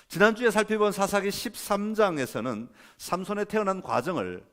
지난주에 살펴본 사사기 13장에서는 삼손의 태어난 과정을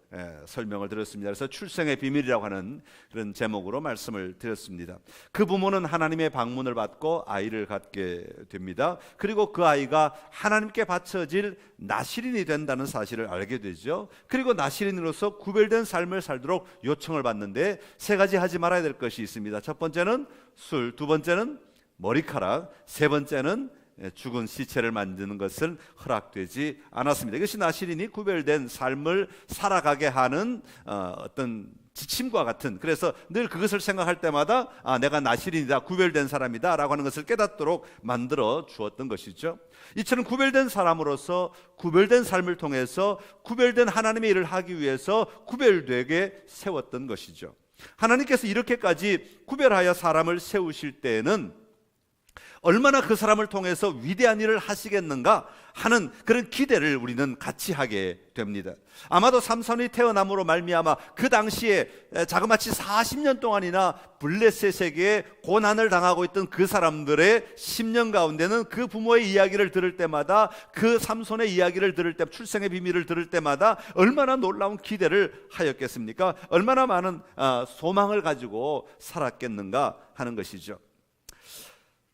설명을 드렸습니다. 그래서 출생의 비밀이라고 하는 그런 제목으로 말씀을 드렸습니다. 그 부모는 하나님의 방문을 받고 아이를 갖게 됩니다. 그리고 그 아이가 하나님께 바쳐질 나실인이 된다는 사실을 알게 되죠. 그리고 나실인으로서 구별된 삶을 살도록 요청을 받는데 세 가지 하지 말아야 될 것이 있습니다. 첫 번째는 술, 두 번째는 머리카락, 세 번째는 죽은 시체를 만드는 것은 허락되지 않았습니다. 이것이 나실인이 구별된 삶을 살아가게 하는 어떤 지침과 같은, 그래서 늘 그것을 생각할 때마다 내가 나실인이다, 구별된 사람이다 라고 하는 것을 깨닫도록 만들어 주었던 것이죠. 이처럼 구별된 사람으로서 구별된 삶을 통해서 구별된 하나님의 일을 하기 위해서 구별되게 세웠던 것이죠. 하나님께서 이렇게까지 구별하여 사람을 세우실 때에는 얼마나 그 사람을 통해서 위대한 일을 하시겠는가 하는 그런 기대를 우리는 같이 하게 됩니다. 아마도 삼손이 태어남으로 말미암아 그 당시에 자그마치 40년 동안이나 블레셋에게 고난을 당하고 있던 그 사람들의 10년 가운데는 그 부모의 이야기를 들을 때마다, 그 삼손의 이야기를 들을 때, 출생의 비밀을 들을 때마다 얼마나 놀라운 기대를 하였겠습니까? 얼마나 많은 소망을 가지고 살았겠는가 하는 것이죠.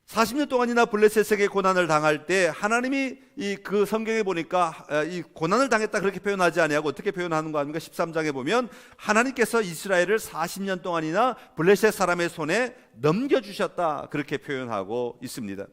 40년 동안이나 블레셋에게 고난을 당할 때 하나님이 그 성경에 보니까 이 고난을 당했다 그렇게 표현하지 아니하고 어떻게 표현하는 거 아닙니까? 13장에 보면 하나님께서 이스라엘을 40년 동안이나 블레셋 사람의 손에 넘겨주셨다 그렇게 표현하고 있습니다.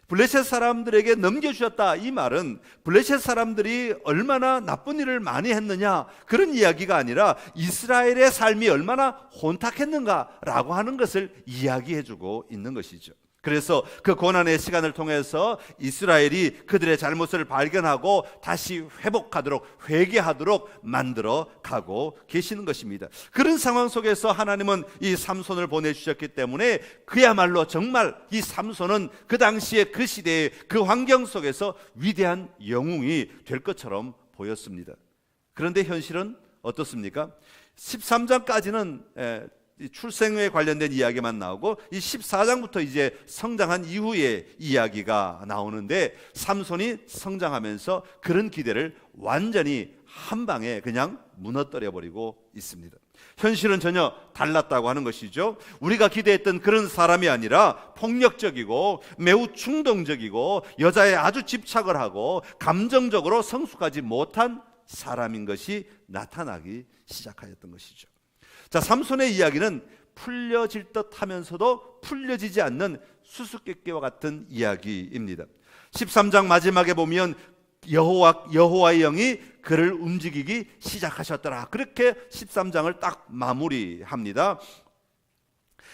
블레셋 사람들에게 넘겨주셨다, 이 말은 블레셋 사람들이 얼마나 나쁜 일을 많이 했느냐 그런 이야기가 아니라 이스라엘의 삶이 얼마나 혼탁했는가라고 하는 것을 이야기해주고 있는 것이죠. 그래서 그 고난의 시간을 통해서 이스라엘이 그들의 잘못을 발견하고 다시 회복하도록, 회개하도록 만들어 가고 계시는 것입니다. 그런 상황 속에서 하나님은 이 삼손을 보내주셨기 때문에 그야말로 정말 이 삼손은 그 당시에 그 시대의 그 환경 속에서 위대한 영웅이 될 것처럼 보였습니다. 그런데 현실은 어떻습니까? 13장까지는 출생에 관련된 이야기만 나오고 이 14장부터 이제 성장한 이후의 이야기가 나오는데 삼손이 성장하면서 그런 기대를 완전히 한 방에 그냥 무너뜨려 버리고 있습니다. 현실은 전혀 달랐다고 하는 것이죠. 우리가 기대했던 그런 사람이 아니라 폭력적이고 매우 충동적이고 여자에 아주 집착을 하고 감정적으로 성숙하지 못한 사람인 것이 나타나기 시작하였던 것이죠. 자, 삼손의 이야기는 풀려질 듯 하면서도 풀려지지 않는 수수께끼와 같은 이야기입니다. 13장 마지막에 보면 여호와의 영이 그를 움직이기 시작하셨더라, 그렇게 13장을 딱 마무리합니다.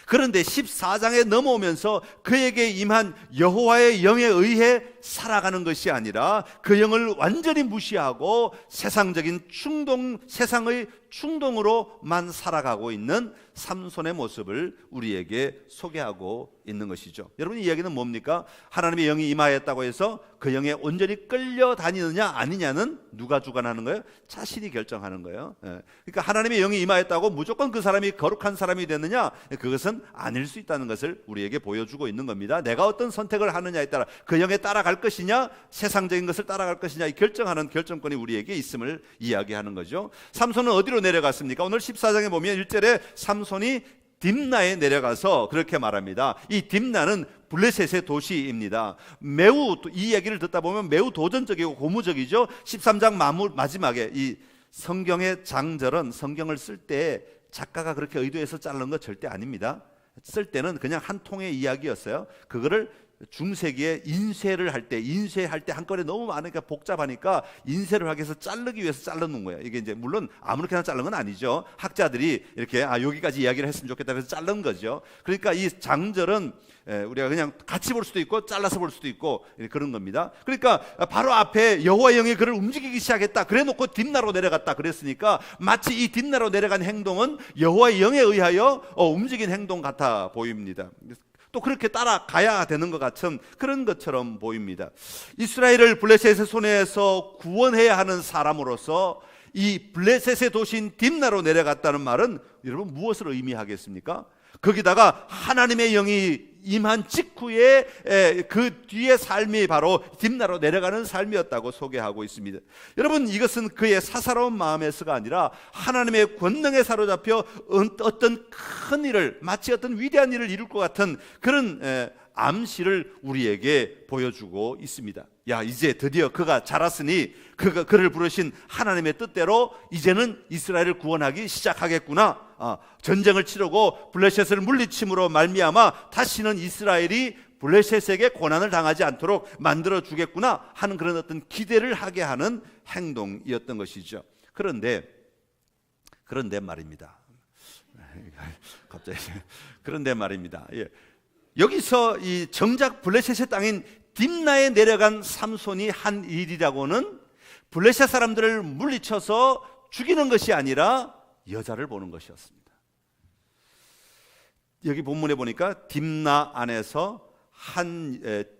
그런데 14장에 넘어오면서 그에게 임한 여호와의 영에 의해 살아가는 것이 아니라 그 영을 완전히 무시하고 세상적인 세상의 충동으로만 살아가고 있는 삼손의 모습을 우리에게 소개하고 있는 것이죠. 여러분, 이 이야기는 뭡니까? 하나님의 영이 임하였다고 해서 그 영에 온전히 끌려다니느냐 아니냐는 누가 주관하는 거예요? 자신이 결정하는 거예요. 그러니까 하나님의 영이 임하였다고 무조건 그 사람이 거룩한 사람이 되느냐? 그것은 아닐 수 있다는 것을 우리에게 보여주고 있는 겁니다. 내가 어떤 선택을 하느냐에 따라 그 영에 따라갈 것이냐, 세상적인 것을 따라갈 것이냐, 이 결정하는 결정권이 우리에게 있음을 이야기하는 거죠. 삼손은 어디로 내려갔습니까? 오늘 14장에 보면 1절에 삼손이 딥나에 내려가서 그렇게 말합니다. 이 딥나는 블레셋의 도시입니다. 매우, 이 얘기를 듣다 보면 매우 도전적이고 고무적이죠. 13장 마지막에 이 성경의 장절은 성경을 쓸 때 작가가 그렇게 의도해서 자른 거 절대 아닙니다. 쓸 때는 그냥 한 통의 이야기였어요. 그거를 중세기에 인쇄할 때 한꺼번에 너무 많으니까 복잡하니까 인쇄를 하기 위해서 자르기 위해서 잘라놓은 거예요. 이게 이제 물론 아무렇게나 자른 건 아니죠. 학자들이 이렇게 여기까지 이야기를 했으면 좋겠다 그래서 자른 거죠. 그러니까 이 장절은 우리가 그냥 같이 볼 수도 있고 잘라서 볼 수도 있고 그런 겁니다. 그러니까 바로 앞에 여호와의 영이 그를 움직이기 시작했다, 그래 놓고 딥나로 내려갔다 그랬으니까 마치 이 딥나로 내려간 행동은 여호와의 영에 의하여 움직인 행동 같아 보입니다. 또 그렇게 따라가야 되는 것 같은 그런 것처럼 보입니다. 이스라엘을 블레셋의 손에서 구원해야 하는 사람으로서 이 블레셋의 도시인 딥나로 내려갔다는 말은 여러분 무엇을 의미하겠습니까? 거기다가 하나님의 영이 임한 직후에 그 뒤의 삶이 바로 딥나로 내려가는 삶이었다고 소개하고 있습니다. 여러분, 이것은 그의 사사로운 마음에서가 아니라 하나님의 권능에 사로잡혀 어떤 큰 일을, 마치 어떤 위대한 일을 이룰 것 같은 그런 암시를 우리에게 보여주고 있습니다. 야, 이제 드디어 그가 자랐으니 그를 부르신 하나님의 뜻대로 이제는 이스라엘을 구원하기 시작하겠구나. 전쟁을 치르고 블레셋을 물리침으로 말미암아 다시는 이스라엘이 블레셋에게 고난을 당하지 않도록 만들어 주겠구나 하는 그런 어떤 기대를 하게 하는 행동이었던 것이죠. 그런데 말입니다. 갑자기 그런데 말입니다. 여기서 이 정작 블레셋의 땅인 딥나에 내려간 삼손이 한 일이라고는 블레셋 사람들을 물리쳐서 죽이는 것이 아니라 여자를 보는 것이었습니다. 여기 본문에 보니까 딥나 안에서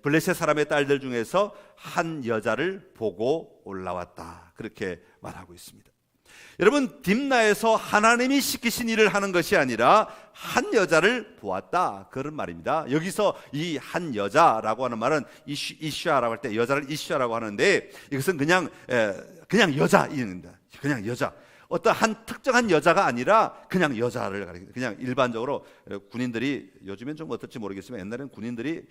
블레셋 사람의 딸들 중에서 한 여자를 보고 올라왔다, 그렇게 말하고 있습니다. 여러분, 딥나에서 하나님이 시키신 일을 하는 것이 아니라 한 여자를 보았다, 그런 말입니다. 여기서 이 한 여자라고 하는 말은 이슈아라고 할 때 여자를 이슈아라고 하는데, 이것은 그냥 여자입니다. 그냥 여자, 어떤 한 특정한 여자가 아니라 그냥 여자를 가리킵니다. 그냥 일반적으로 군인들이, 요즘엔 좀 어떨지 모르겠지만 옛날에는 군인들이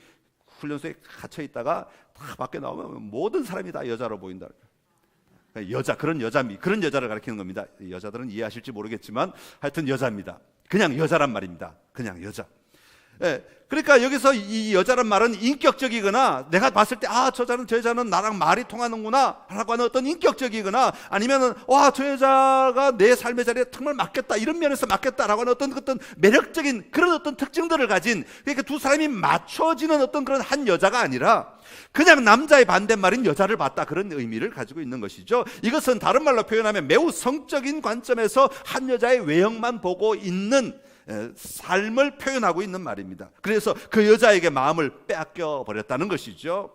훈련소에 갇혀 있다가 다 밖에 나오면 모든 사람이 다 여자로 보인다. 여자, 그런 여자를 가리키는 겁니다. 여자들은 이해하실지 모르겠지만 하여튼 여자입니다. 그냥 여자란 말입니다. 그냥 여자. 그러니까 여기서 이 여자란 말은 인격적이거나 내가 봤을 때 저 여자는 나랑 말이 통하는구나 라고 하는 어떤 인격적이거나, 아니면은 저 여자가 내 삶의 자리에 정말 맞겠다, 이런 면에서 맞겠다라고 하는 어떤 매력적인 그런 어떤 특징들을 가진, 그러니까 두 사람이 맞춰지는 어떤 그런 한 여자가 아니라 그냥 남자의 반대말인 여자를 봤다, 그런 의미를 가지고 있는 것이죠. 이것은 다른 말로 표현하면 매우 성적인 관점에서 한 여자의 외형만 보고 있는 삶을 표현하고 있는 말입니다. 그래서 그 여자에게 마음을 빼앗겨 버렸다는 것이죠.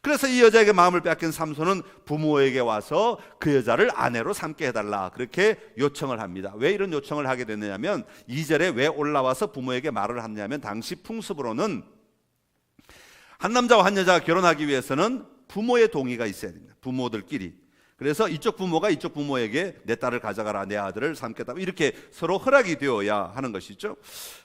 그래서 이 여자에게 마음을 빼앗긴 삼손은 부모에게 와서 그 여자를 아내로 삼게 해달라, 그렇게 요청을 합니다. 왜 이런 요청을 하게 됐느냐면, 2절에 왜 올라와서 부모에게 말을 하냐면, 당시 풍습으로는 한 남자와 한 여자가 결혼하기 위해서는 부모의 동의가 있어야 됩니다. 부모들끼리. 그래서 이쪽 부모가 이쪽 부모에게 내 딸을 가져가라, 내 아들을 삼겠다, 이렇게 서로 허락이 되어야 하는 것이죠.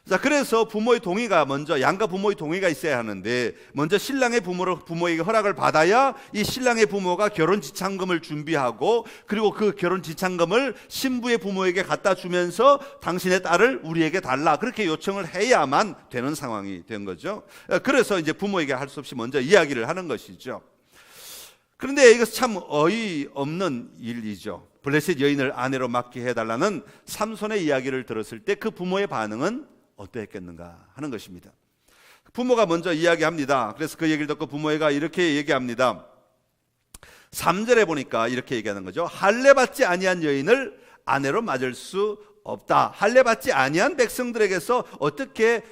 자, 그래서 부모의 동의가 먼저, 양가 부모의 동의가 있어야 하는데, 먼저 신랑의 부모에게 허락을 받아야 이 신랑의 부모가 결혼 지참금을 준비하고, 그리고 그 결혼 지참금을 신부의 부모에게 갖다 주면서 당신의 딸을 우리에게 달라, 그렇게 요청을 해야만 되는 상황이 된 거죠. 그래서 이제 부모에게 할 수 없이 먼저 이야기를 하는 것이죠. 그런데 이것은 참 어이없는 일이죠. 블레셋 여인을 아내로 맡게 해달라는 삼손의 이야기를 들었을 때 그 부모의 반응은 어떠했겠는가 하는 것입니다. 부모가 먼저 이야기합니다. 그래서 그 얘기를 듣고 부모가 이렇게 얘기합니다. 3절에 보니까 이렇게 얘기하는 거죠. 할례 받지 아니한 여인을 아내로 맞을 수 없다. 할례 받지 아니한 백성들에게서 어떻게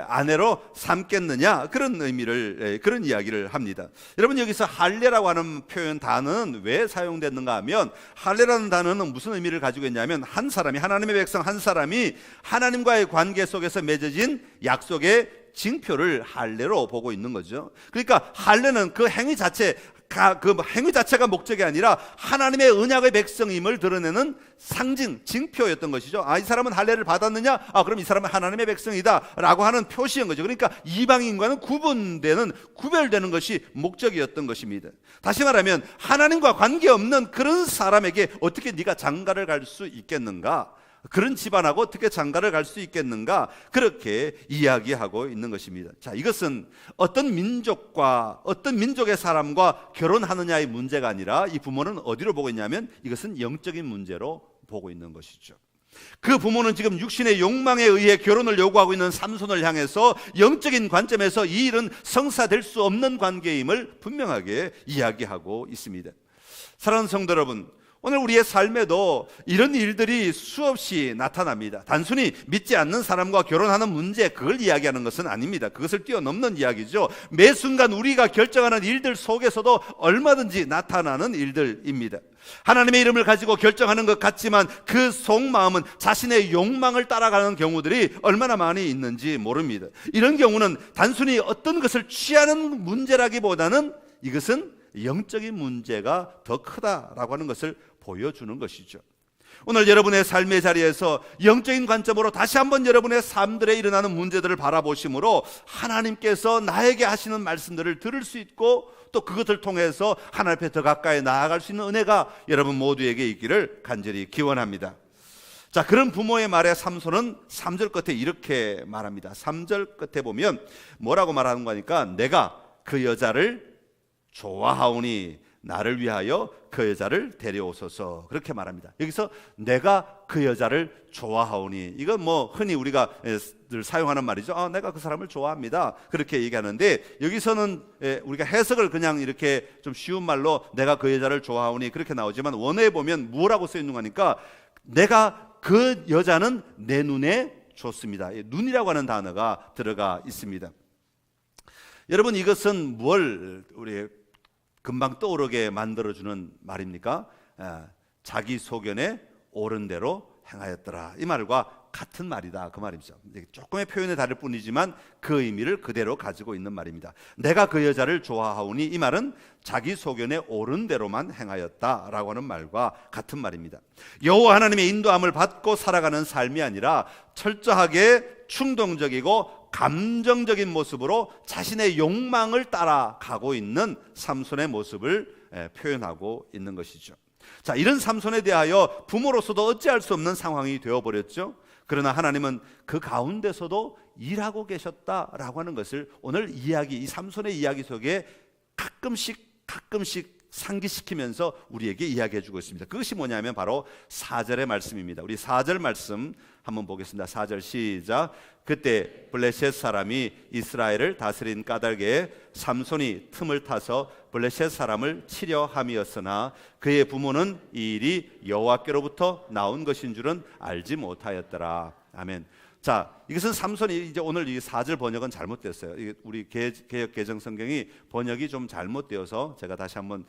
아내로 삼겠느냐, 그런 의미를, 그런 이야기를 합니다. 여러분, 여기서 할례라고 하는 표현 단어는 왜 사용됐는가 하면, 할례라는 단어는 무슨 의미를 가지고 있냐면, 한 사람이, 하나님의 백성 한 사람이 하나님과의 관계 속에서 맺어진 약속의 징표를 할례로 보고 있는 거죠. 그러니까 할례는 그 행위 자체가 목적이 아니라 하나님의 언약의 백성임을 드러내는 상징, 징표였던 것이죠. 이 사람은 할례를 받았느냐? 그럼 이 사람은 하나님의 백성이다 라고 하는 표시인 거죠. 그러니까 이방인과는 구별되는 것이 목적이었던 것입니다. 다시 말하면 하나님과 관계없는 그런 사람에게 어떻게 네가 장가를 갈 수 있겠는가? 그런 집안하고 어떻게 장가를 갈 수 있겠는가, 그렇게 이야기하고 있는 것입니다. 자, 이것은 어떤 민족의 사람과 결혼하느냐의 문제가 아니라, 이 부모는 어디로 보고 있냐면 이것은 영적인 문제로 보고 있는 것이죠. 그 부모는 지금 육신의 욕망에 의해 결혼을 요구하고 있는 삼손을 향해서 영적인 관점에서 이 일은 성사될 수 없는 관계임을 분명하게 이야기하고 있습니다. 사랑하는 성도 여러분, 오늘 우리의 삶에도 이런 일들이 수없이 나타납니다. 단순히 믿지 않는 사람과 결혼하는 문제, 그걸 이야기하는 것은 아닙니다. 그것을 뛰어넘는 이야기죠. 매 순간 우리가 결정하는 일들 속에서도 얼마든지 나타나는 일들입니다. 하나님의 이름을 가지고 결정하는 것 같지만 그 속마음은 자신의 욕망을 따라가는 경우들이 얼마나 많이 있는지 모릅니다. 이런 경우는 단순히 어떤 것을 취하는 문제라기보다는 이것은 영적인 문제가 더 크다라고 하는 것을 보여주는 것이죠. 오늘 여러분의 삶의 자리에서 영적인 관점으로 다시 한번 여러분의 삶들에 일어나는 문제들을 바라보심으로 하나님께서 나에게 하시는 말씀들을 들을 수 있고 또 그것을 통해서 하나님 앞에 더 가까이 나아갈 수 있는 은혜가 여러분 모두에게 있기를 간절히 기원합니다. 자, 그런 부모의 말에 삼손은 3절 끝에 이렇게 말합니다. 3절 끝에 보면 뭐라고 말하는 거니까 내가 그 여자를 좋아하오니 나를 위하여 그 여자를 데려오소서, 그렇게 말합니다. 여기서 내가 그 여자를 좋아하오니, 이건 뭐 흔히 우리가 늘 사용하는 말이죠. 내가 그 사람을 좋아합니다, 그렇게 얘기하는데 여기서는 우리가 해석을 그냥 이렇게 좀 쉬운 말로 내가 그 여자를 좋아하오니 그렇게 나오지만 원어에 보면 뭐라고 써 있는 거니까 내가 그 여자는 내 눈에 좋습니다. 눈이라고 하는 단어가 들어가 있습니다. 여러분, 이것은 뭘 우리 금방 떠오르게 만들어주는 말입니까? 자기 소견에 옳은 대로 행하였더라, 이 말과 같은 말이다, 그 말이죠. 조금의 표현에 다를 뿐이지만 그 의미를 그대로 가지고 있는 말입니다. 내가 그 여자를 좋아하오니, 이 말은 자기 소견에 옳은 대로만 행하였다라고 하는 말과 같은 말입니다. 여호와 하나님의 인도함을 받고 살아가는 삶이 아니라 철저하게 충동적이고 감정적인 모습으로 자신의 욕망을 따라가고 있는 삼손의 모습을 표현하고 있는 것이죠. 자, 이런 삼손에 대하여 부모로서도 어찌할 수 없는 상황이 되어버렸죠. 그러나 하나님은 그 가운데서도 일하고 계셨다라고 하는 것을 오늘 이 삼손의 이야기 속에 가끔씩 상기시키면서 우리에게 이야기해 주고 있습니다. 그것이 뭐냐면 바로 4절의 말씀입니다. 우리 4절 말씀 한번 보겠습니다. 4절 시작. 그때 블레셋 사람이 이스라엘을 다스린 까닭에 삼손이 틈을 타서 블레셋 사람을 치려 함이었으나 그의 부모는 이 일이 여호와께로부터 나온 것인 줄은 알지 못하였더라. 아멘. 자, 이것은 삼손이, 이제 오늘 이 4절 번역은 잘못됐어요. 우리 개역 개정 성경이 번역이 좀 잘못되어서 제가 다시 한번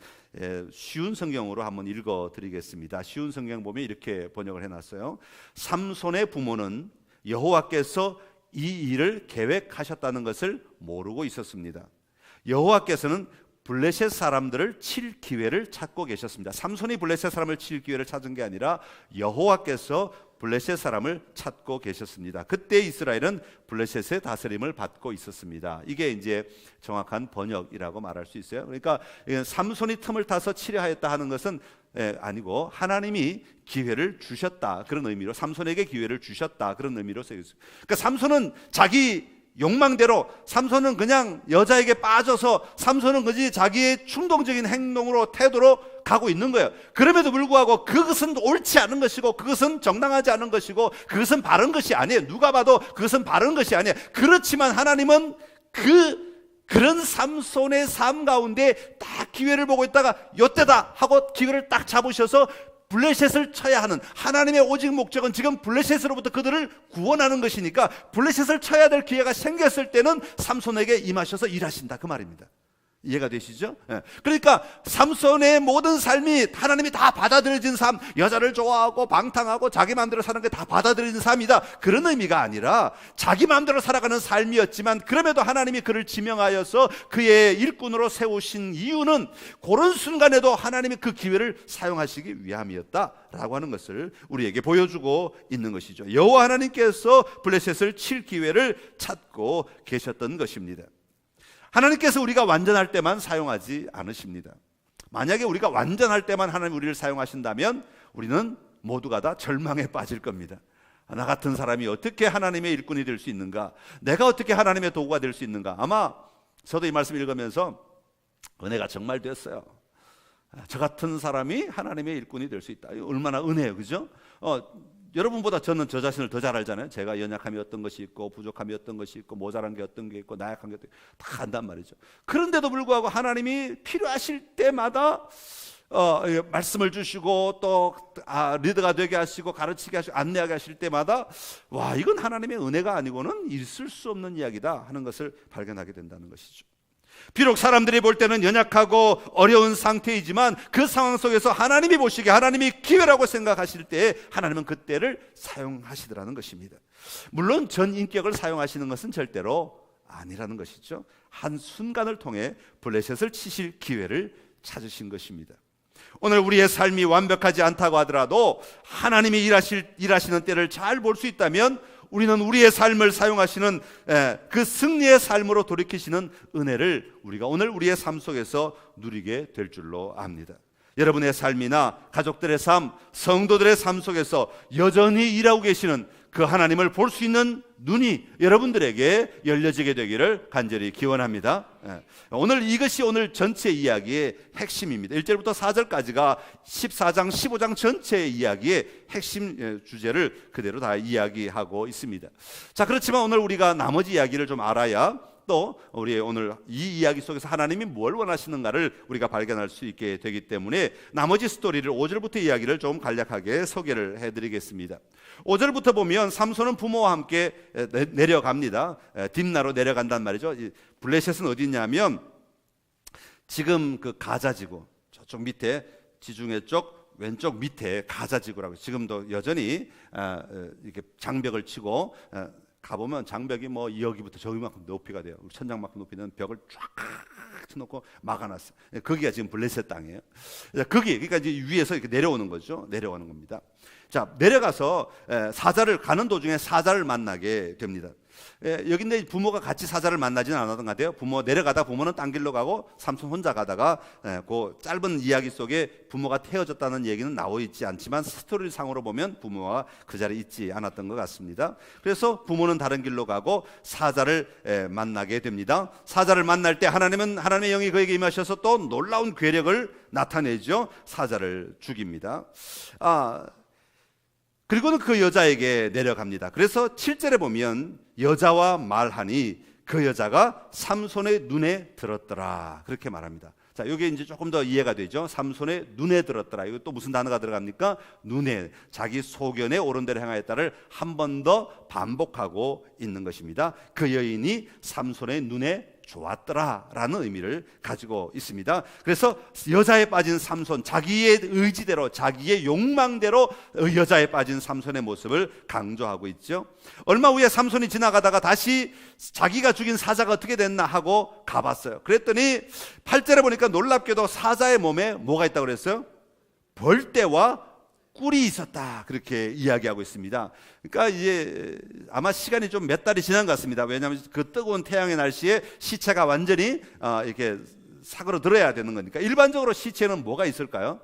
쉬운 성경으로 한번 읽어드리겠습니다. 쉬운 성경 보면 이렇게 번역을 해놨어요. 삼손의 부모는 여호와께서 이 일을 계획하셨다는 것을 모르고 있었습니다. 여호와께서는 블레셋 사람들을 칠 기회를 찾고 계셨습니다. 삼손이 블레셋 사람을 칠 기회를 찾은 게 아니라 여호와께서 블레셋 사람을 찾고 계셨습니다. 그때 이스라엘은 블레셋의 다스림을 받고 있었습니다. 이게 이제 정확한 번역이라고 말할 수 있어요. 그러니까 삼손이 틈을 타서 치려 하였다 하는 것은 아니고 하나님이 기회를 주셨다, 그런 의미로, 삼손에게 기회를 주셨다, 그런 의미로 쓰여 있어요. 그러니까 삼손은 자기 욕망대로, 삼손은 그냥 여자에게 빠져서, 삼손은 그지 자기의 충동적인 행동으로, 태도로 가고 있는 거예요. 그럼에도 불구하고 그것은 옳지 않은 것이고 그것은 정당하지 않은 것이고 그것은 바른 것이 아니에요. 누가 봐도 그것은 바른 것이 아니에요. 그렇지만 하나님은 그런 삼손의 삶 가운데 딱 기회를 보고 있다가 요때다 하고 기회를 딱 잡으셔서 블레셋을 쳐야 하는, 하나님의 오직 목적은 지금 블레셋으로부터 그들을 구원하는 것이니까 블레셋을 쳐야 될 기회가 생겼을 때는 삼손에게 임하셔서 일하신다, 그 말입니다. 이해가 되시죠? 그러니까 삼손의 모든 삶이 하나님이 다 받아들여진 삶, 여자를 좋아하고 방탕하고 자기 마음대로 사는 게 다 받아들여진 삶이다, 그런 의미가 아니라 자기 마음대로 살아가는 삶이었지만 그럼에도 하나님이 그를 지명하여서 그의 일꾼으로 세우신 이유는 그런 순간에도 하나님이 그 기회를 사용하시기 위함이었다라고 하는 것을 우리에게 보여주고 있는 것이죠. 여호와 하나님께서 블레셋을 칠 기회를 찾고 계셨던 것입니다. 하나님께서 우리가 완전할 때만 사용하지 않으십니다. 만약에 우리가 완전할 때만 하나님 우리를 사용하신다면 우리는 모두가 다 절망에 빠질 겁니다. 나 같은 사람이 어떻게 하나님의 일꾼이 될 수 있는가? 내가 어떻게 하나님의 도구가 될 수 있는가? 아마 저도 이 말씀 읽으면서 은혜가 정말 됐어요. 저 같은 사람이 하나님의 일꾼이 될 수 있다. 얼마나 은혜예요, 그죠? 여러분보다 저는 저 자신을 더 잘 알잖아요. 제가 연약함이 어떤 것이 있고 부족함이 어떤 것이 있고 모자란 게 어떤 게 있고 나약한 게 어떤 게 다 안단 말이죠. 그런데도 불구하고 하나님이 필요하실 때마다 말씀을 주시고 또 리더가 되게 하시고 가르치게 하시고 안내하게 하실 때마다 와, 이건 하나님의 은혜가 아니고는 있을 수 없는 이야기다 하는 것을 발견하게 된다는 것이죠. 비록 사람들이 볼 때는 연약하고 어려운 상태이지만 그 상황 속에서 하나님이 보시기에 하나님이 기회라고 생각하실 때 하나님은 그때를 사용하시더라는 것입니다. 물론 전 인격을 사용하시는 것은 절대로 아니라는 것이죠. 한 순간을 통해 블레셋을 치실 기회를 찾으신 것입니다. 오늘 우리의 삶이 완벽하지 않다고 하더라도 하나님이 일하시는 때를 잘 볼 수 있다면 우리는 우리의 삶을 사용하시는 그 승리의 삶으로 돌이키시는 은혜를 우리가 오늘 우리의 삶 속에서 누리게 될 줄로 압니다. 여러분의 삶이나 가족들의 삶, 성도들의 삶 속에서 여전히 일하고 계시는 그 하나님을 볼 수 있는 눈이 여러분들에게 열려지게 되기를 간절히 기원합니다. 오늘 이것이 오늘 전체 이야기의 핵심입니다. 1절부터 4절까지가 14장, 15장 전체의 이야기의 핵심 주제를 그대로 다 이야기하고 있습니다. 자, 그렇지만 오늘 우리가 나머지 이야기를 좀 알아야 또 우리 오늘 이 이야기 속에서 하나님이 뭘 원하시는가를 우리가 발견할 수 있게 되기 때문에 나머지 스토리를 5절부터 이야기를 좀 간략하게 소개를 해드리겠습니다. 5절부터 보면 삼손은 부모와 함께 내려갑니다. 딥나로 내려간단 말이죠. 블레셋은 어디 있냐면 지금 그 가자지구 저쪽 밑에 지중해 쪽 왼쪽 밑에 가자지구라고 지금도 여전히 이렇게 장벽을 치고 가보면 장벽이 뭐 여기부터 저기만큼 높이가 돼요. 천장만큼 높이는 벽을 쫙 쳐놓고 막아놨어요. 거기가 지금 블레셋 땅이에요. 거기 그러니까 이제 위에서 이렇게 내려오는 거죠. 내려오는 겁니다. 자, 내려가서 사자를 가는 도중에 사자를 만나게 됩니다. 여기인데 부모가 같이 사자를 만나지는 않았던 것 같아요. 부모 내려가다 부모는 딴 길로 가고 삼손 혼자 가다가 그 짧은 이야기 속에 부모가 태어졌다는 얘기는 나와 있지 않지만 스토리상으로 보면 부모가 그 자리에 있지 않았던 것 같습니다. 그래서 부모는 다른 길로 가고 사자를 만나게 됩니다. 사자를 만날 때 하나님의 영이 그에게 임하셔서 또 놀라운 괴력을 나타내죠. 사자를 죽입니다. 그리고는 그 여자에게 내려갑니다. 그래서 7절에 보면 여자와 말하니 그 여자가 삼손의 눈에 들었더라 그렇게 말합니다. 자, 이게 이제 조금 더 이해가 되죠. 삼손의 눈에 들었더라. 이거 또 무슨 단어가 들어갑니까? 눈에, 자기 소견에 옳은 대로 행하였다를 한 번 더 반복하고 있는 것입니다. 그 여인이 삼손의 눈에 좋았더라라는 의미를 가지고 있습니다. 그래서 여자에 빠진 삼손, 자기의 의지대로 자기의 욕망대로 여자에 빠진 삼손의 모습을 강조하고 있죠. 얼마 후에 삼손이 지나가다가 다시 자기가 죽인 사자가 어떻게 됐나 하고 가봤어요. 그랬더니 8절에 보니까 놀랍게도 사자의 몸에 뭐가 있다고 그랬어요? 벌떼와 꿀이 있었다 그렇게 이야기하고 있습니다. 그러니까 이제 아마 시간이 좀 몇 달이 지난 것 같습니다. 왜냐하면 그 뜨거운 태양의 날씨에 시체가 완전히 이렇게 사그러들어야 되는 거니까. 일반적으로 시체는 뭐가 있을까요?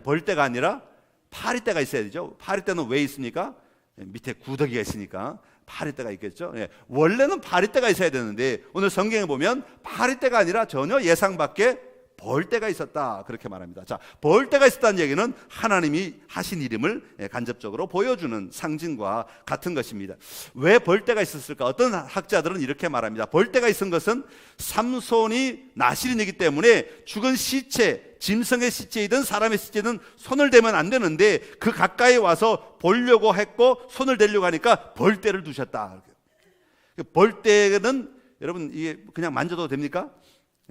벌떼가 아니라 파리떼가 있어야 되죠. 파리떼는 왜 있습니까? 밑에 구더기가 있으니까 파리떼가 있겠죠. 원래는 파리떼가 있어야 되는데 오늘 성경에 보면 파리떼가 아니라 전혀 예상 밖의 벌떼가 있었다 그렇게 말합니다. 자, 벌떼가 있었다는 얘기는 하나님이 하신 일임을 간접적으로 보여주는 상징과 같은 것입니다. 왜 벌떼가 있었을까? 어떤 학자들은 이렇게 말합니다. 벌떼가 있은 것은 삼손이 나실인이기 때문에 죽은 시체, 짐승의 시체이든 사람의 시체든 손을 대면 안 되는데 그 가까이 와서 보려고 했고 손을 대려고 하니까 벌떼를 두셨다. 벌떼는 여러분 이게 그냥 만져도 됩니까?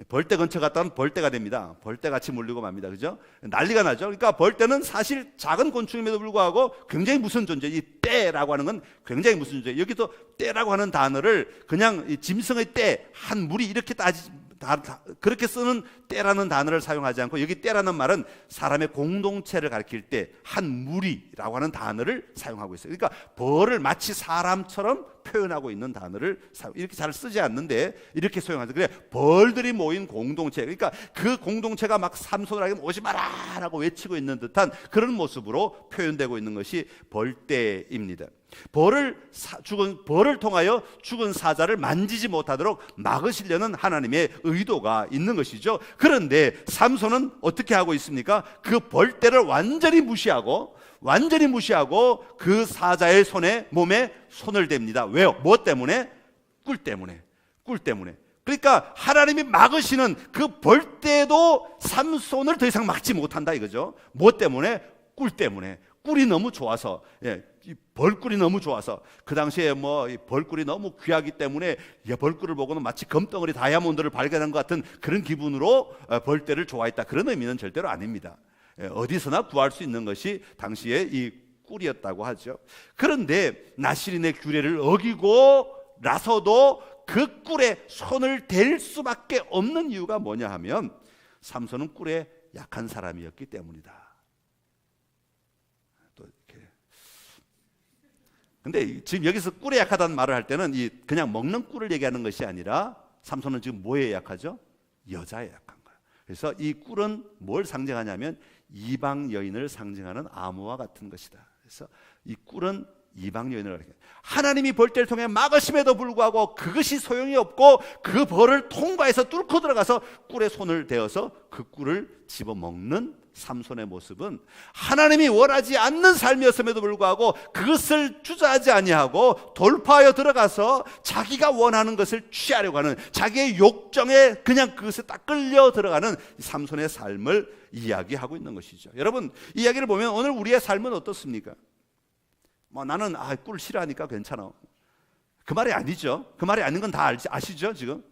벌떼 근처 갔다면 벌떼가 됩니다. 벌떼같이 물리고 맙니다. 그죠? 난리가 나죠. 그러니까 벌떼는 사실 작은 곤충임에도 불구하고 굉장히 무서운 존재. 이 떼라고 하는 건 굉장히 무서운 존재. 여기서 떼라고 하는 단어를 그냥 이 짐승의 떼, 한 무리 이렇게 그렇게 쓰는 떼라는 단어를 사용하지 않고 여기 떼라는 말은 사람의 공동체를 가리킬 때 한 무리라고 하는 단어를 사용하고 있어요. 그러니까 벌을 마치 사람처럼 표현하고 있는 단어를 이렇게 잘 쓰지 않는데 이렇게 사용하죠. 그래 벌들이 모인 공동체. 그러니까 그 공동체가 막 삼손에게 오지 마라라고 외치고 있는 듯한 그런 모습으로 표현되고 있는 것이 벌떼입니다. 벌을 통하여 죽은 사자를 만지지 못하도록 막으시려는 하나님의 의도가 있는 것이죠. 그런데 삼손은 어떻게 하고 있습니까? 그 벌떼를 완전히 무시하고 그 사자의 몸에 손을 댑니다. 왜요? 뭐 때문에? 꿀 때문에. 그러니까 하나님이 막으시는 그 벌떼도 삼손을 더 이상 막지 못한다 이거죠. 뭐 때문에? 꿀 때문에. 꿀이 너무 좋아서, 이 벌꿀이 너무 좋아서. 그 당시에 뭐 이 벌꿀이 너무 귀하기 때문에 벌꿀을 보고는 마치 금덩어리 다이아몬드를 발견한 것 같은 그런 기분으로 벌떼를 좋아했다, 그런 의미는 절대로 아닙니다. 어디서나 구할 수 있는 것이 당시에 이 꿀이었다고 하죠. 그런데 나실인의 규례를 어기고 나서도 그 꿀에 손을 댈 수밖에 없는 이유가 뭐냐 하면 삼손은 꿀에 약한 사람이었기 때문이다. 근데 지금 여기서 꿀에 약하다는 말을 할 때는 그냥 먹는 꿀을 얘기하는 것이 아니라 삼손은 지금 뭐에 약하죠? 여자에 약한 거예요. 그래서 이 꿀은 뭘 상징하냐면 이방 여인을 상징하는 암호와 같은 것이다. 그래서 이 꿀은 이방 여인을, 하나님이 벌떼를 통해 막으심에도 불구하고 그것이 소용이 없고 그 벌을 통과해서 뚫고 들어가서 꿀에 손을 대어서 그 꿀을 집어먹는 삼손의 모습은 하나님이 원하지 않는 삶이었음에도 불구하고 그것을 주저하지 아니하고 돌파하여 들어가서 자기가 원하는 것을 취하려고 하는, 자기의 욕정에 그냥 그것에 딱 끌려 들어가는 삼손의 삶을 이야기하고 있는 것이죠. 여러분, 이 이야기를 보면 오늘 우리의 삶은 어떻습니까? 나는 꿀 싫어하니까 괜찮아, 그 말이 아니죠. 그 말이 아닌 건 다 아시죠 지금?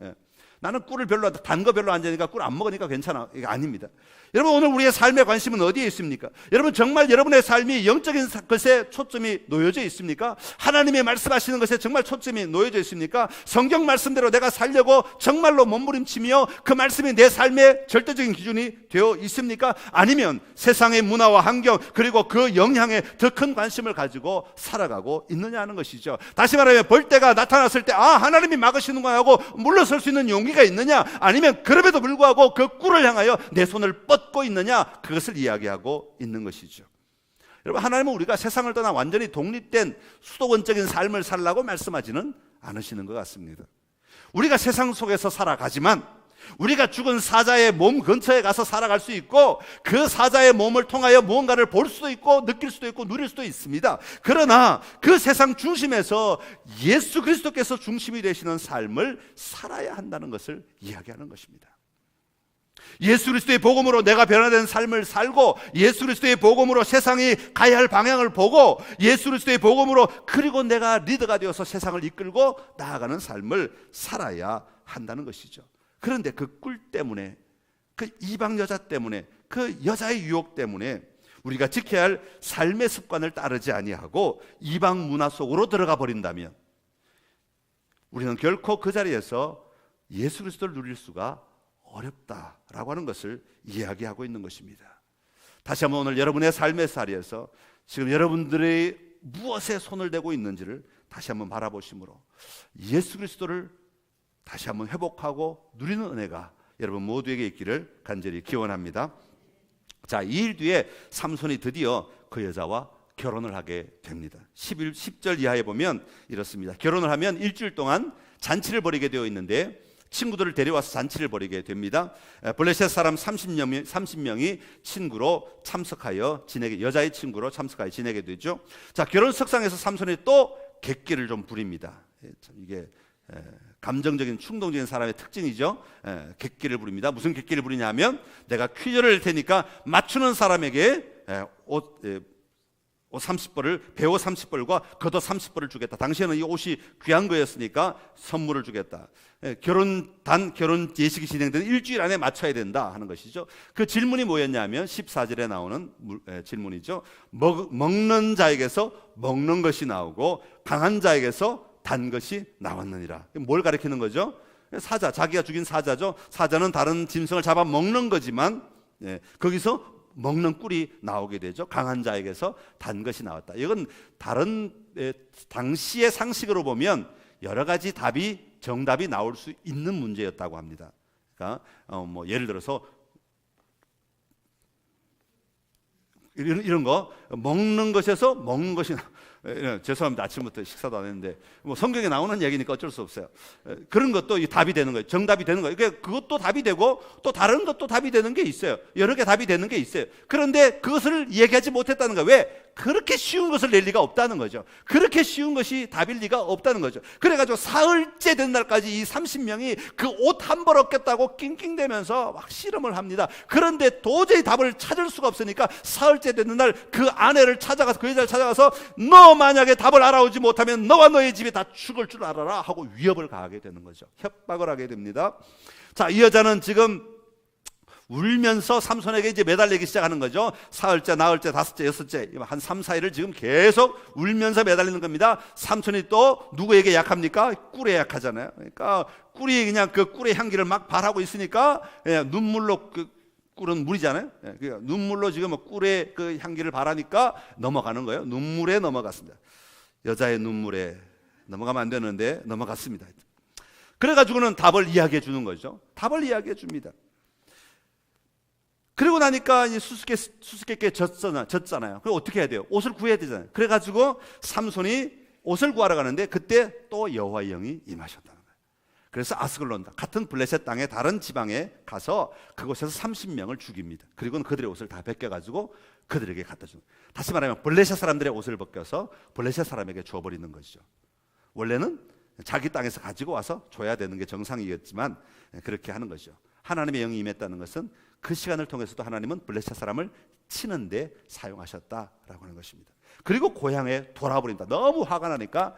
나는 꿀을 별로, 단 거 별로 안 좋아하니까 꿀 안 먹으니까 괜찮아, 이게 아닙니다. 여러분, 오늘 우리의 삶의 관심은 어디에 있습니까? 여러분, 정말 여러분의 삶이 영적인 것에 초점이 놓여져 있습니까? 하나님의 말씀하시는 것에 정말 초점이 놓여져 있습니까? 성경 말씀대로 내가 살려고 정말로 몸부림치며 그 말씀이 내 삶의 절대적인 기준이 되어 있습니까? 아니면 세상의 문화와 환경 그리고 그 영향에 더 큰 관심을 가지고 살아가고 있느냐 하는 것이죠. 다시 말하면 벌떼가 나타났을 때 하나님이 막으시는구나 하고 물러설 수 있는 용기가 있느냐, 아니면 그럼에도 불구하고 그 꿀을 향하여 내 손을 뻗고 있느냐, 그것을 이야기하고 있는 것이죠. 여러분, 하나님은 우리가 세상을 떠나 완전히 독립된 수도원적인 삶을 살라고 말씀하지는 않으시는 것 같습니다. 우리가 세상 속에서 살아가지만 우리가 죽은 사자의 몸 근처에 가서 살아갈 수 있고 그 사자의 몸을 통하여 무언가를 볼 수도 있고 느낄 수도 있고 누릴 수도 있습니다. 그러나 그 세상 중심에서 예수 그리스도께서 중심이 되시는 삶을 살아야 한다는 것을 이야기하는 것입니다. 예수 그리스도의 복음으로 내가 변화된 삶을 살고 예수 그리스도의 복음으로 세상이 가야 할 방향을 보고 예수 그리스도의 복음으로 그리고 내가 리더가 되어서 세상을 이끌고 나아가는 삶을 살아야 한다는 것이죠. 그런데 그 꿀 때문에, 그 이방 여자 때문에, 그 여자의 유혹 때문에 우리가 지켜야 할 삶의 습관을 따르지 아니하고 이방 문화 속으로 들어가 버린다면 우리는 결코 그 자리에서 예수 그리스도를 누릴 수가 어렵다라고 하는 것을 이야기하고 있는 것입니다. 다시 한번 오늘 여러분의 삶의 자리에서 지금 여러분들이 무엇에 손을 대고 있는지를 다시 한번 바라보심으로 예수 그리스도를 다시 한번 회복하고 누리는 은혜가 여러분 모두에게 있기를 간절히 기원합니다. 자, 2일 뒤에 삼손이 드디어 그 여자와 결혼을 하게 됩니다. 10절 이하에 보면 이렇습니다. 결혼을 하면 일주일 동안 잔치를 벌이게 되어 있는데 친구들을 데려와서 잔치를 벌이게 됩니다. 블레셋 사람 30명이 친구로 참석하여 지내게, 여자의 친구로 참석하여 지내게 되죠. 자, 결혼 석상에서 삼손이 또 객기를 좀 부립니다. 이게 감정적인 충동적인 사람의 특징이죠. 객기를 부립니다. 무슨 객기를 부리냐 하면 내가 퀴즈를 낼 테니까 맞추는 사람에게 옷 30벌을, 배옷 30벌과 겉옷 30벌을 주겠다. 당시에는 이 옷이 귀한 거였으니까 선물을 주겠다. 결혼 예식이 진행되는 일주일 안에 맞춰야 된다 하는 것이죠. 그 질문이 뭐였냐면 14절에 나오는 질문이죠. 먹는 자에게서 먹는 것이 나오고 강한 자에게서 단 것이 나왔느니라. 뭘 가리키는 거죠? 사자, 자기가 죽인 사자죠. 사자는 다른 짐승을 잡아 먹는 거지만 거기서 먹는 꿀이 나오게 되죠. 강한 자에게서 단 것이 나왔다. 이건 다른 당시의 상식으로 보면 여러 가지 정답이 나올 수 있는 문제였다고 합니다. 그러니까 예를 들어서 이런 거, 먹는 것에서 먹는 것이 죄송합니다. 아침부터 식사도 안 했는데 뭐 성경에 나오는 얘기니까 어쩔 수 없어요. 그런 것도 답이 되는 거예요. 정답이 되는 거예요. 그러니까 그것도 답이 되고 또 다른 것도 답이 되는 게 있어요. 여러 개 답이 되는 게 있어요. 그런데 그것을 얘기하지 못했다는 거예요. 왜? 그렇게 쉬운 것을 낼 리가 없다는 거죠. 그렇게 쉬운 것이 답일 리가 없다는 거죠. 그래가지고 사흘째 된 날까지 이 30명이 그 옷 한 벌 얻겠다고 낑낑대면서 막 씨름을 합니다. 그런데 도저히 답을 찾을 수가 없으니까 사흘째 되는 날 그 아내를 찾아가서, 그 여자를 찾아가서 너 만약에 답을 알아오지 못하면 너와 너의 집이 다 죽을 줄 알아라 하고 위협을 가하게 되는 거죠. 협박을 하게 됩니다. 자, 이 여자는 지금 울면서 삼손에게 이제 매달리기 시작하는 거죠. 사흘째, 나흘째, 다섯째, 여섯째, 한 3, 4일을 지금 계속 울면서 매달리는 겁니다. 삼손이 또 누구에게 약합니까? 꿀에 약하잖아요. 그러니까 꿀이 그냥 그 꿀의 향기를 막 발하고 있으니까 눈물로, 그 꿀은 물이잖아요. 그러니까 눈물로 지금 꿀의 그 향기를 발하니까 넘어가는 거예요. 눈물에 넘어갔습니다. 여자의 눈물에 넘어가면 안 되는데 넘어갔습니다. 그래가지고는 답을 이야기해 주는 거죠. 답을 이야기해 줍니다. 그리고 나니까 수수께끼에 졌잖아요. 그럼 어떻게 해야 돼요? 옷을 구해야 되잖아요. 그래가지고 삼손이 옷을 구하러 가는데 그때 또 여호와의 영이 임하셨다는 거예요. 그래서 아스글론, 같은 블레셋 땅의 다른 지방에 가서 그곳에서 30명을 죽입니다. 그리고는 그들의 옷을 다 벗겨가지고 그들에게 갖다 주는 거예요. 다시 말하면 블레셋 사람들의 옷을 벗겨서 블레셋 사람에게 줘버리는 것이죠. 원래는 자기 땅에서 가지고 와서 줘야 되는 게 정상이었지만 그렇게 하는 것이죠. 하나님의 영이 임했다는 것은 그 시간을 통해서도 하나님은 블레셋 사람을 치는데 사용하셨다라고 하는 것입니다. 그리고 고향에 돌아버린다. 너무 화가 나니까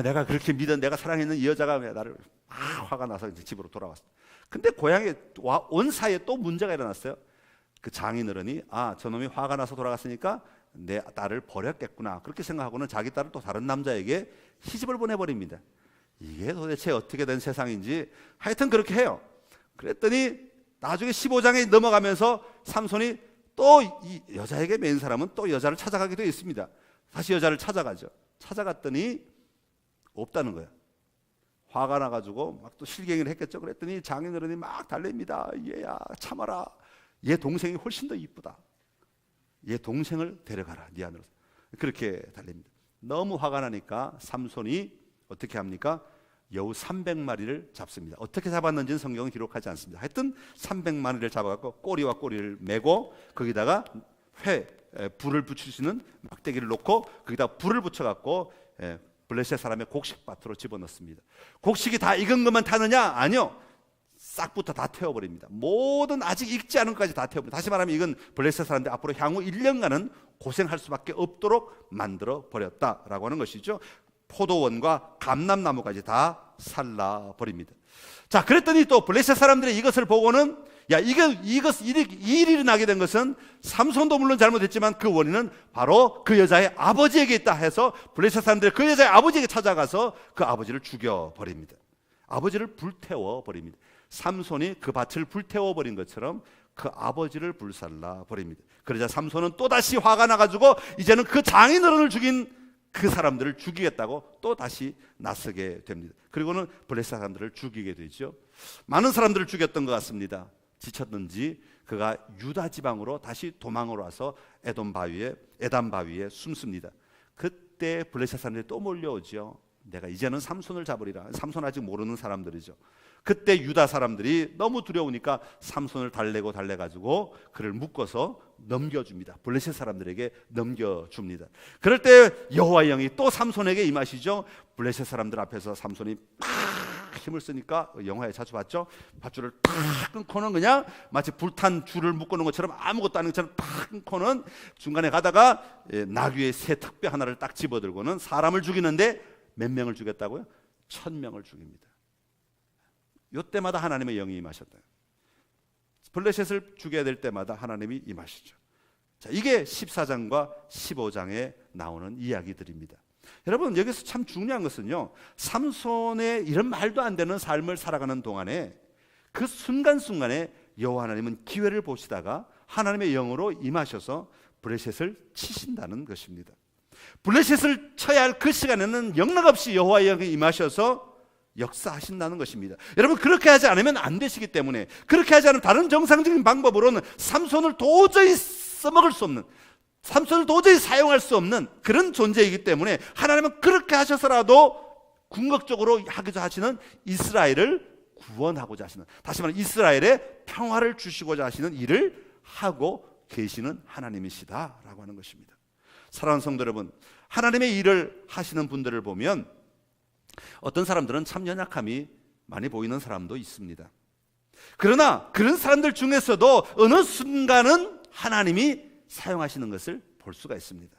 내가 그렇게 믿은, 내가 사랑했는 이 여자가 왜 나를 화가 나서 이제 집으로 돌아왔어. 근데 고향에 온 사이에 또 문제가 일어났어요. 그 장인어른이 저놈이 화가 나서 돌아갔으니까 내 딸을 버렸겠구나 그렇게 생각하고는 자기 딸을 또 다른 남자에게 시집을 보내버립니다. 이게 도대체 어떻게 된 세상인지 하여튼 그렇게 해요. 그랬더니 나중에 15장에 넘어가면서 삼손이 또 이 여자에게 맨 사람은 또 여자를 찾아가게 되어 있습니다. 다시 여자를 찾아가죠. 찾아갔더니 없다는 거예요. 화가 나가지고 막 또 실갱이를 했겠죠. 그랬더니 장인어른이 막 달랩니다. 얘야 참아라. 얘 동생이 훨씬 더 이쁘다. 얘 동생을 데려가라 네 안으로. 그렇게 달립니다. 너무 화가 나니까 삼손이 어떻게 합니까? 여우 300마리를 잡습니다. 어떻게 잡았는지는 성경은 기록하지 않습니다. 하여튼 300마리를 잡아갖고 꼬리와 꼬리를 메고 거기다가 불을 붙일 수 있는 막대기를 놓고 거기다 불을 붙여갖고 블레셋 사람의 곡식밭으로 집어넣습니다. 곡식이 다 익은 것만 타느냐? 아니요. 싹부터 다 태워버립니다. 모든 아직 익지 않은 것까지 다 태워버립니다. 다시 말하면 이건 블레셋 사람들 앞으로 향후 1년간은 고생할 수밖에 없도록 만들어 버렸다라고 하는 것이죠. 포도원과 감람나무까지 다 살라버립니다. 자, 그랬더니 또 블레셋 사람들이 이것을 보고는 이 일이 일어나게 된 것은 삼손도 물론 잘못했지만 그 원인은 바로 그 여자의 아버지에게 있다 해서 블레셋 사람들이 그 여자의 아버지에게 찾아가서 그 아버지를 죽여버립니다. 아버지를 불태워버립니다. 삼손이 그 밭을 불태워버린 것처럼 그 아버지를 불살라버립니다. 그러자 삼손은 또다시 화가 나가지고 이제는 그 장인어른을 죽인 그 사람들을 죽이겠다고 또 다시 나서게 됩니다. 그리고는 블레셋 사람들을 죽이게 되죠. 많은 사람들을 죽였던 것 같습니다. 지쳤는지 그가 유다 지방으로 다시 도망을 와서 에담 바위에 숨습니다. 그때 블레셋 사람들이 또 몰려오죠. 내가 이제는 삼손을 잡으리라. 삼손 아직 모르는 사람들이죠. 그때 유다 사람들이 너무 두려우니까 삼손을 달래가지고 그를 묶어서 넘겨줍니다. 블레셋 사람들에게 넘겨줍니다. 그럴 때 여호와의 영이 또 삼손에게 임하시죠. 블레셋 사람들 앞에서 삼손이 막 힘을 쓰니까 영화에 자주 봤죠. 밧줄을 팍 끊고는 그냥 마치 불탄 줄을 묶어놓은 것처럼 아무것도 아닌 것처럼 팍 끊고는 중간에 가다가 나귀의 새 턱뼈 하나를 딱 집어들고는 사람을 죽이는데 몇 명을 죽였다고요? 1000명을 죽입니다. 이때마다 하나님의 영이 임하셨다. 블레셋을 죽여야 될 때마다 하나님이 임하시죠. 자, 이게 14장과 15장에 나오는 이야기들입니다. 여러분, 여기서 참 중요한 것은요, 삼손의 이런 말도 안 되는 삶을 살아가는 동안에 그 순간순간에 여호와 하나님은 기회를 보시다가 하나님의 영으로 임하셔서 블레셋을 치신다는 것입니다. 블레셋을 쳐야 할 그 시간에는 영락없이 여호와의 영이 임하셔서 역사하신다는 것입니다. 여러분, 그렇게 하지 않으면 안 되시기 때문에, 그렇게 하지 않으면 다른 정상적인 방법으로는 삼손을 도저히 써먹을 수 없는, 삼손을 도저히 사용할 수 없는 그런 존재이기 때문에 하나님은 그렇게 하셔서라도 궁극적으로 하고자 하시는 이스라엘을 구원하고자 하시는, 다시 말하면 이스라엘의 평화를 주시고자 하시는 일을 하고 계시는 하나님이시다라고 하는 것입니다. 사랑하는 성도 여러분, 하나님의 일을 하시는 분들을 보면 어떤 사람들은 참 연약함이 많이 보이는 사람도 있습니다. 그러나 그런 사람들 중에서도 어느 순간은 하나님이 사용하시는 것을 볼 수가 있습니다.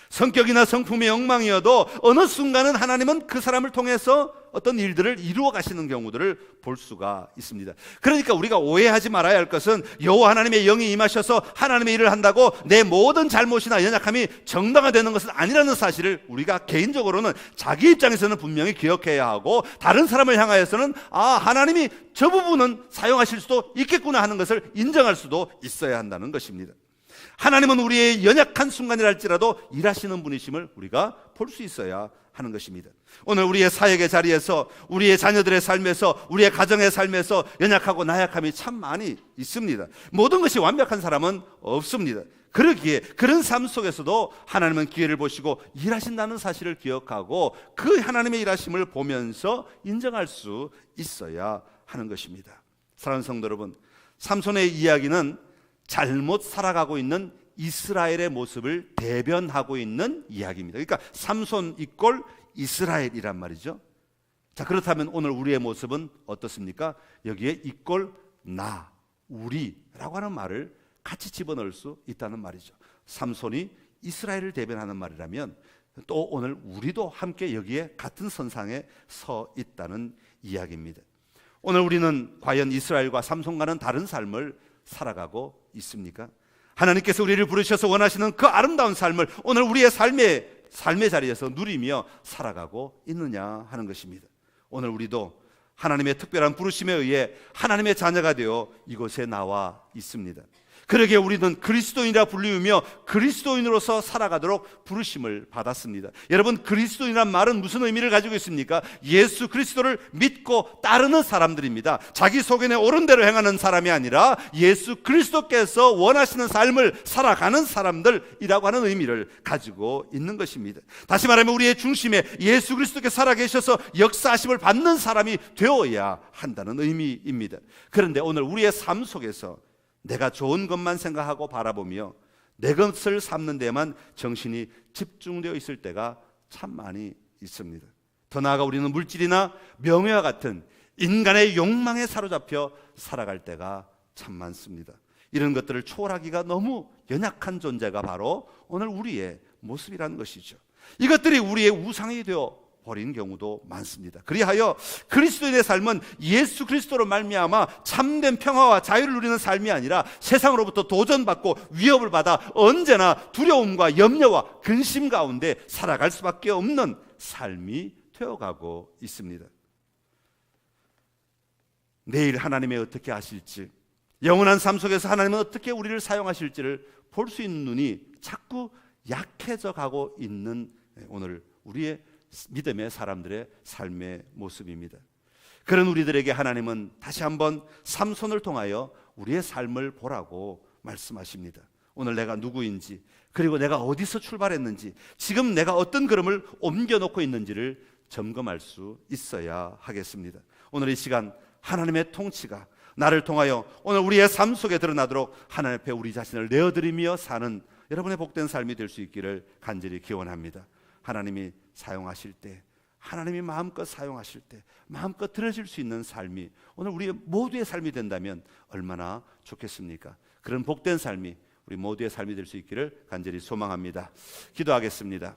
성격이나 성품의 엉망이어도 어느 순간은 하나님은 그 사람을 통해서 어떤 일들을 이루어 가시는 경우들을 볼 수가 있습니다. 그러니까 우리가 오해하지 말아야 할 것은 여호와 하나님의 영이 임하셔서 하나님의 일을 한다고 내 모든 잘못이나 연약함이 정당화되는 것은 아니라는 사실을 우리가 개인적으로는 자기 입장에서는 분명히 기억해야 하고, 다른 사람을 향하여서는 하나님이 저 부분은 사용하실 수도 있겠구나 하는 것을 인정할 수도 있어야 한다는 것입니다. 하나님은 우리의 연약한 순간이랄지라도 일하시는 분이심을 우리가 볼 수 있어야 하는 것입니다. 오늘 우리의 사역의 자리에서, 우리의 자녀들의 삶에서, 우리의 가정의 삶에서 연약하고 나약함이 참 많이 있습니다. 모든 것이 완벽한 사람은 없습니다. 그러기에 그런 삶 속에서도 하나님은 기회를 보시고 일하신다는 사실을 기억하고 그 하나님의 일하심을 보면서 인정할 수 있어야 하는 것입니다. 사랑하는 성도 여러분, 삼손의 이야기는 잘못 살아가고 있는 이스라엘의 모습을 대변하고 있는 이야기입니다. 그러니까 삼손 이꼴 이스라엘이란 말이죠. 자, 그렇다면 오늘 우리의 모습은 어떻습니까? 여기에 이꼴 나, 우리라고 하는 말을 같이 집어넣을 수 있다는 말이죠. 삼손이 이스라엘을 대변하는 말이라면 또 오늘 우리도 함께 여기에 같은 선상에 서 있다는 이야기입니다. 오늘 우리는 과연 이스라엘과 삼손과는 다른 삶을 살아가고 있습니까? 하나님께서 우리를 부르셔서 원하시는 그 아름다운 삶을 오늘 우리의 삶의 자리에서 누리며 살아가고 있느냐 하는 것입니다. 오늘 우리도 하나님의 특별한 부르심에 의해 하나님의 자녀가 되어 이곳에 나와 있습니다. 그러기에 우리는 그리스도인이라 불리우며 그리스도인으로서 살아가도록 부르심을 받았습니다. 여러분, 그리스도인이란 말은 무슨 의미를 가지고 있습니까? 예수 그리스도를 믿고 따르는 사람들입니다. 자기 소견에 옳은 대로 행하는 사람이 아니라 예수 그리스도께서 원하시는 삶을 살아가는 사람들이라고 하는 의미를 가지고 있는 것입니다. 다시 말하면 우리의 중심에 예수 그리스도께서 살아계셔서 역사하심을 받는 사람이 되어야 한다는 의미입니다. 그런데 오늘 우리의 삶 속에서 내가 좋은 것만 생각하고 바라보며 내 것을 삼는 데만 정신이 집중되어 있을 때가 참 많이 있습니다. 더 나아가 우리는 물질이나 명예와 같은 인간의 욕망에 사로잡혀 살아갈 때가 참 많습니다. 이런 것들을 초월하기가 너무 연약한 존재가 바로 오늘 우리의 모습이라는 것이죠. 이것들이 우리의 우상이 되어 버린 경우도 많습니다. 그리하여 그리스도인의 삶은 예수 그리스도로 말미암아 참된 평화와 자유를 누리는 삶이 아니라 세상으로부터 도전받고 위협을 받아 언제나 두려움과 염려와 근심 가운데 살아갈 수밖에 없는 삶이 되어가고 있습니다. 내일 하나님이 어떻게 하실지, 영원한 삶 속에서 하나님은 어떻게 우리를 사용하실지를 볼 수 있는 눈이 자꾸 약해져 가고 있는 오늘 우리의 믿음의 사람들의 삶의 모습입니다. 그런 우리들에게 하나님은 다시 한번 삼손을 통하여 우리의 삶을 보라고 말씀하십니다. 오늘 내가 누구인지, 그리고 내가 어디서 출발했는지, 지금 내가 어떤 걸음을 옮겨놓고 있는지를 점검할 수 있어야 하겠습니다. 오늘 이 시간 하나님의 통치가 나를 통하여 오늘 우리의 삶 속에 드러나도록 하나님 앞에 우리 자신을 내어드리며 사는 여러분의 복된 삶이 될 수 있기를 간절히 기원합니다. 하나님이 사용하실 때, 하나님이 마음껏 사용하실 때 마음껏 들어질 수 있는 삶이 오늘 우리 모두의 삶이 된다면 얼마나 좋겠습니까? 그런 복된 삶이 우리 모두의 삶이 될 수 있기를 간절히 소망합니다. 기도하겠습니다.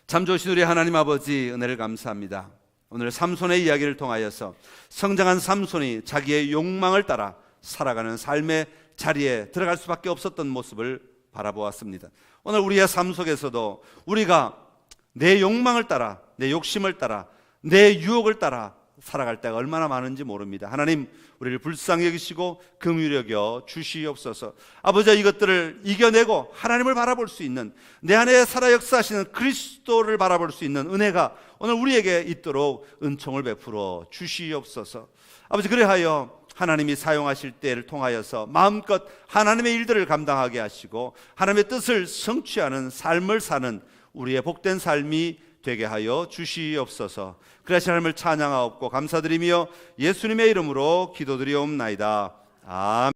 참 좋으신 우리 하나님 아버지, 은혜를 감사합니다. 오늘 삼손의 이야기를 통하여서 성장한 삼손이 자기의 욕망을 따라 살아가는 삶의 자리에 들어갈 수밖에 없었던 모습을 바라보았습니다. 오늘 우리의 삶 속에서도 우리가 내 욕망을 따라, 내 욕심을 따라, 내 유혹을 따라 살아갈 때가 얼마나 많은지 모릅니다. 하나님, 우리를 불쌍히 여기시고 긍휼히 여겨 주시옵소서. 아버지, 이것들을 이겨내고 하나님을 바라볼 수 있는, 내 안에 살아 역사하시는 그리스도를 바라볼 수 있는 은혜가 오늘 우리에게 있도록 은총을 베풀어 주시옵소서. 아버지, 그래하여 하나님이 사용하실 때를 통하여서 마음껏 하나님의 일들을 감당하게 하시고 하나님의 뜻을 성취하는 삶을 사는 우리의 복된 삶이 되게 하여 주시옵소서. 그러신 하나님을 찬양하옵고 감사드리며 예수님의 이름으로 기도드리옵나이다. 아멘.